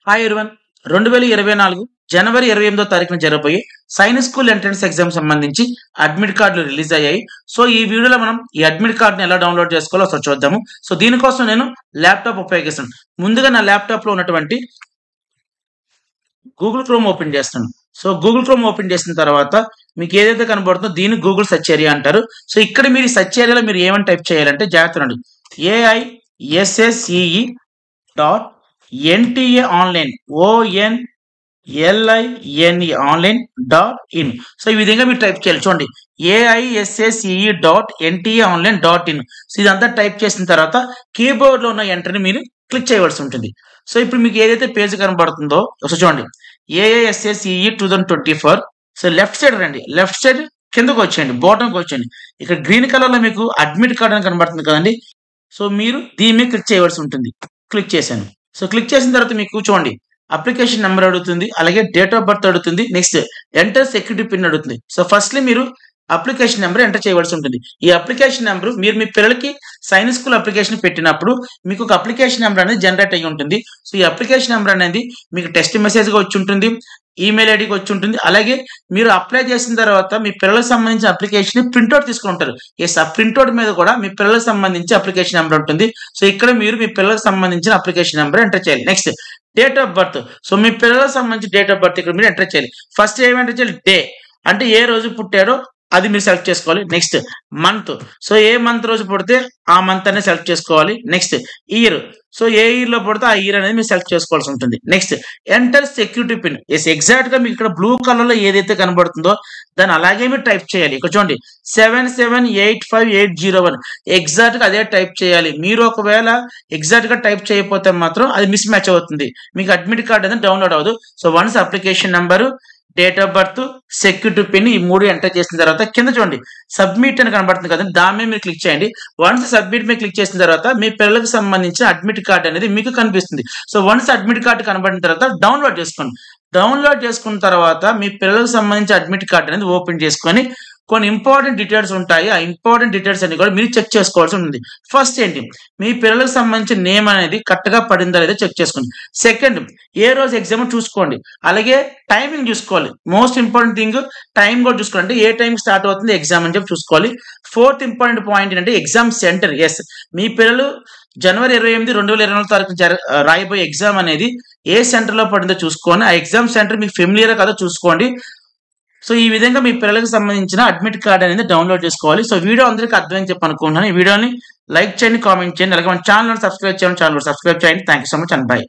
Hi everyone 2024 జనవరి 28వ తారీఖున జరగబోయే science school entrance exam సంబంధించి అడ్మిట్ కార్డులు రిలీజ్ అయ్యాయి. సో ఈ వీడియోలో మనం ఈ అడ్మిట్ కార్డుని ఎలా డౌన్లోడ్ చేసుకోవాలో ఒకసారి చూద్దాము. సో దీనికోసం నేను ల్యాప్టాప్ ఉపయోగిస్తాను. ముందుగా నా ల్యాప్టాప్లో ఉన్నటువంటి గూగుల్ క్రోమ్ ఓపెన్ చేస్తాను. సో గూగుల్ క్రోమ్ ఓపెన్ చేసిన తర్వాత మీకు ఏదైతే కనబడుతుందో దీన్ని గూగుల్ సెర్చ్ ఏరియా అంటారు. సో ఇక్కడ మీరు సెర్చ్ ఏరియాలో మీరు ఏమని టైప్ చేయాలంటే జాగ్రత్త AISSCE.NTA ఆన్లైన్ ONLINE ఆన్లైన్.in. సో ఈ విధంగా మీరు టైప్ చేయాలి. చూడండి AISSCE.NTA ఆన్లైన్.in. సో ఇదంతా టైప్ చేసిన తర్వాత కీబోర్డ్ లో ఉన్న ఎంటర్ని మీరు క్లిక్ చేయవలసి ఉంటుంది. సో ఇప్పుడు మీకు ఏదైతే పేజ్ కనబడుతుందో ఒకసారి చూడండి AISSCE 2024. సో లెఫ్ట్ సైడ్ రండి, లెఫ్ట్ సైడ్ కిందకు వచ్చేయండి, బాటంకి వచ్చేయండి. ఇక్కడ గ్రీన్ కలర్ లో మీకు అడ్మిట్ కార్డ్ అని కనబడుతుంది కదండి. సో మీరు దీని మీద క్లిక్ చేయవలసి ఉంటుంది. క్లిక్ చేశాను. సో క్లిక్ చేసిన తర్వాత మీకు చూడండి అప్లికేషన్ నెంబర్ అడుగుతుంది, అలాగే డేట్ ఆఫ్ బర్త్ అడుగుతుంది, నెక్స్ట్ ఎంటర్ సెక్యూరిటీ పిన్ అడుగుతుంది. సో ఫస్ట్లీ మీరు అప్లికేషన్ నెంబర్ ఎంటర్ చేయవలసి ఉంటుంది. ఈ అప్లికేషన్ నెంబర్ మీరు మీ పిల్లలకి సైన్స్ స్కూల్ అప్లికేషన్ పెట్టినప్పుడు మీకు ఒక అప్లికేషన్ నెంబర్ అనేది జనరేట్ అయ్యి ఉంటుంది. సో ఈ అప్లికేషన్ నెంబర్ అనేది మీకు టెక్స్ట్ మెసేజ్గా వచ్చి ఉంటుంది, ఈమెయిల్ ఐడికి వచ్చి ఉంటుంది. అలాగే మీరు అప్లై చేసిన తర్వాత మీ పిల్లలకు సంబంధించిన అప్లికేషన్ ప్రింట్అవుట్ తీసుకుని ఉంటారు. ఎస్, ఆ ప్రింట్అవుట్ మీద కూడా మీ పిల్లలకు సంబంధించి అప్లికేషన్ నెంబర్ ఉంటుంది. సో ఇక్కడ మీరు మీ పిల్లలకు సంబంధించిన అప్లికేషన్ నెంబర్ ఎంటర్ చేయాలి. Next date of birth. So మీ పిల్లలకు సంబంధించి డేట్ ఆఫ్ బర్త్ ఇక్కడ మీరు ఎంటర్ చేయాలి. ఫస్ట్ ఏమి ఎంటర్ చేయాలి? డే, అంటే ఏ రోజు పుట్టారో అది మీరు సెలెక్ట్ చేసుకోవాలి. నెక్స్ట్ మంత్, సో ఏ మంత్ రోజు పుడితే ఆ మంత్ అనేది సెలెక్ట్ చేసుకోవాలి. నెక్స్ట్ ఇయర్, సో ఏ ఇయర్ లో పడితే ఆ ఇయర్ అనేది మీరు సెలెక్ట్ చేసుకోవాల్సి ఉంటుంది. Next enter security pin. Yes, exact గా మీకు ఇక్కడ బ్లూ కలర్ లో ఏదైతే కనబడుతుందో దాన్ని అలాగే మీరు టైప్ చేయాలి. ఇక్కడ చూడండి 778580 ఎగ్జాక్ట్ గా అదే టైప్ చేయాలి. మీరు ఒకవేళ ఎగ్జాక్ట్ గా టైప్ చేయకపోతే మాత్రం అది మిస్ మ్యాచ్ అవుతుంది, మీకు అడ్మిట్ కార్డ్ అనేది డౌన్లోడ్ అవ్వదు. So once application number, date of birth, security pin ఈ మూడు ఎంటర్ చేసిన తర్వాత కింద చూడండి సబ్మిట్ అని కనబడుతుంది కదండి, దాని మీద మీరు క్లిక్ చేయండి. వన్స్ సబ్మిట్ మీద క్లిక్ చేసిన తర్వాత మీ పిల్లలకు సంబంధించిన అడ్మిట్ కార్డ్ అనేది మీకు కనిపిస్తుంది. సో వన్స్ అడ్మిట్ కార్డు కనబడిన తర్వాత డౌన్లోడ్ చేసుకోండి. డౌన్లోడ్ చేసుకున్న తర్వాత మీ పిల్లలకు సంబంధించిన అడ్మిట్ కార్డ్ అనేది ఓపెన్ చేసుకొని కొన్ని ఇంపార్టెంట్ డీటెయిల్స్ ఉంటాయి. ఆ ఇంపార్టెంట్ డీటెయిల్స్ అన్ని కూడా మీరు చెక్ చేసుకోవాల్సి ఉంటుంది. ఫస్ట్ ఏంటి, మీ పిల్లలకు సంబంధించిన నేమ్ అనేది కరెక్ట్ గా పడిందా లేదా చెక్ చేసుకోండి. సెకండ్, ఏ రోజు ఎగ్జామ్ చూసుకోండి, అలాగే టైమింగ్ చూసుకోవాలి. మోస్ట్ ఇంపార్టెంట్ థింగ్ టైం కూడా చూసుకోండి, అంటే ఏ టైం స్టార్ట్ అవుతుంది ఎగ్జామ్ అని చెప్పి చూసుకోవాలి. ఫోర్త్ ఇంపార్టెంట్ పాయింట్ ఏంటంటే ఎగ్జామ్ సెంటర్. ఎస్, మీ పిల్లలు జనవరి 28, 2024 తారీఖు రాయబోయే ఎగ్జామ్ అనేది ఏ సెంటర్ లో పడిందో చూసుకోండి. ఆ ఎగ్జామ్ సెంటర్ మీకు ఫెమిలియర్ కదా చూసుకోండి. సో ఈ విధంగా మీ పిల్లలకు సంబంధించిన అడ్మిట్ కార్డ్ అనేది డౌన్లోడ్ చేసుకోవాలి. సో వీడియో అందరికీ అర్థమని చెప్పి అనుకుంటున్నాను. ఈ వీడియోని లైక్ చేయండి, కామెంట్ చేయండి, అలాగే మన ఛానల్ సబ్స్క్రైబ్ చేయండి. Thank you so much and by.